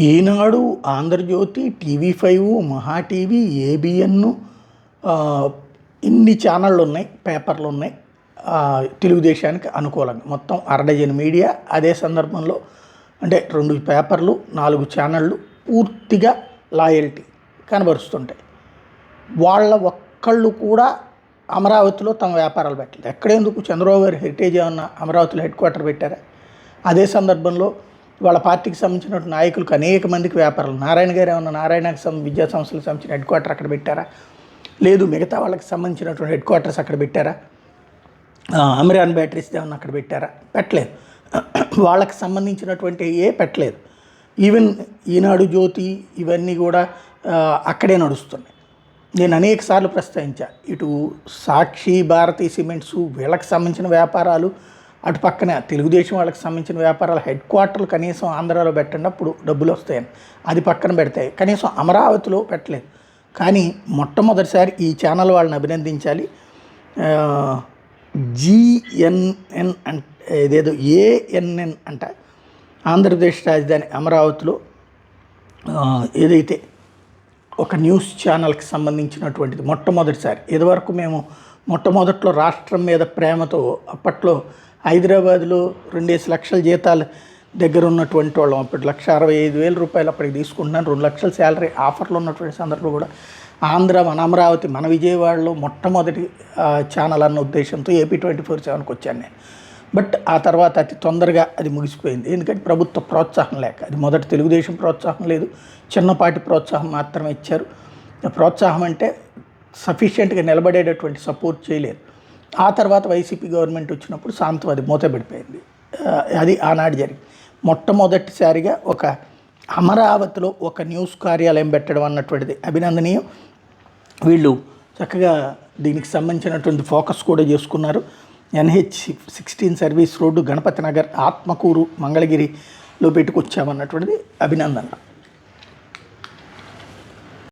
ఈనాడు, Andhra Jyothi, TV5, మహా TV, ABN, ఇన్ని ఛానళ్ళు ఉన్నాయి, పేపర్లు ఉన్నాయి తెలుగుదేశానికి అనుకూలంగా. మొత్తం అరడజన్ మీడియా అదే సందర్భంలో, అంటే 2 పేపర్లు, 4 ఛానళ్ళు పూర్తిగా లాయల్టీ కనబరుస్తుంటాయి. వాళ్ళ ఒక్కళ్ళు కూడా అమరావతిలో తమ వ్యాపారాలు పెట్టలేదు. ఎక్కడెందుకు? చంద్రబాబు గారు హెరిటేజ్ ఏమన్నా అమరావతిలో హెడ్ క్వార్టర్ పెట్టారా? అదే సందర్భంలో వాళ్ళ పార్టీకి సంబంధించిన నాయకులకు అనేక మందికి వ్యాపారాలు, నారాయణ గారు ఏమన్నా నారాయణకి విద్యా సంస్థలకు సంబంధించిన హెడ్ క్వార్టర్ అక్కడ పెట్టారా? లేదు. మిగతా వాళ్ళకి సంబంధించినటువంటి హెడ్ క్వార్టర్స్ అక్కడ పెట్టారా? అమెరాన్ బ్యాటరీస్ ఏమన్నా అక్కడ పెట్టారా? పెట్టలేదు. వాళ్ళకి సంబంధించినటువంటి పెట్టలేదు. ఈవెన్ ఈనాడు, జ్యోతి ఇవన్నీ కూడా అక్కడే నడుస్తున్నాయి. నేను అనేక సార్లు ప్రస్తావించా, ఇటు సాక్షి, భారతీ సిమెంట్స్ వీళ్ళకి సంబంధించిన వ్యాపారాలు, అటు పక్కన తెలుగుదేశం వాళ్ళకి సంబంధించిన వ్యాపారాలు హెడ్ క్వార్టర్లు కనీసం ఆంధ్రాలో పెట్టండి, అప్పుడు డబ్బులు వస్తాయని. అది పక్కన పెడతాయి, కనీసం అమరావతిలో పెట్టలేదు. కానీ మొట్టమొదటిసారి ఈ ఛానల్ వాళ్ళని అభినందించాలి. జిఎన్ఎన్ అంటే ఇదేదో ఏఎన్ఎన్ అంట, ఆంధ్రప్రదేశ్ రాజధాని అమరావతిలో ఏదైతే ఒక న్యూస్ ఛానల్కి సంబంధించినటువంటిది మొట్టమొదటిసారి. ఇదివరకు మేము మొట్టమొదట్లో రాష్ట్రం మీద ప్రేమతో అప్పట్లో హైదరాబాద్లో 2 లక్షల జీతాలు దగ్గర ఉన్నటువంటి వాళ్ళం. అప్పుడు 1,65,000 రూపాయలు అప్పటికి తీసుకుంటున్నాను. 2 లక్షల శాలరీ ఆఫర్లు ఉన్నటువంటి సందర్భంలో కూడా మన అమరావతి, మన విజయవాడలో మొట్టమొదటి ఛానల్ అన్న ఉద్దేశంతో AP24/7కి వచ్చాను నేను. బట్ ఆ తర్వాత అతి తొందరగా అది ముగిసిపోయింది. ఎందుకంటే ప్రభుత్వ ప్రోత్సాహం లేక. అది మొదటి తెలుగుదేశం ప్రోత్సాహం లేదు, చిన్నపాటి ప్రోత్సాహం మాత్రమే ఇచ్చారు. ప్రోత్సాహం అంటే సఫిషియెంట్గా నిలబడేటటువంటి సపోర్ట్ చేయలేదు. ఆ తర్వాత వైసీపీ గవర్నమెంట్ వచ్చినప్పుడు శాంతం అది మూతబడిపోయింది. అది ఆనాడు జరిగింది. మొట్టమొదటిసారిగా ఒక అమరావతిలో ఒక న్యూస్ కార్యాలయం పెట్టడం అన్నటువంటిది అభినందనీయం. వీళ్ళు చక్కగా దీనికి సంబంధించినటువంటి ఫోకస్ కూడా చేసుకున్నారు. NH16 service road, Ganapathi Nagar, Atmakur, మంగళగిరిలో పెట్టుకొచ్చామన్నటువంటిది అభినందన.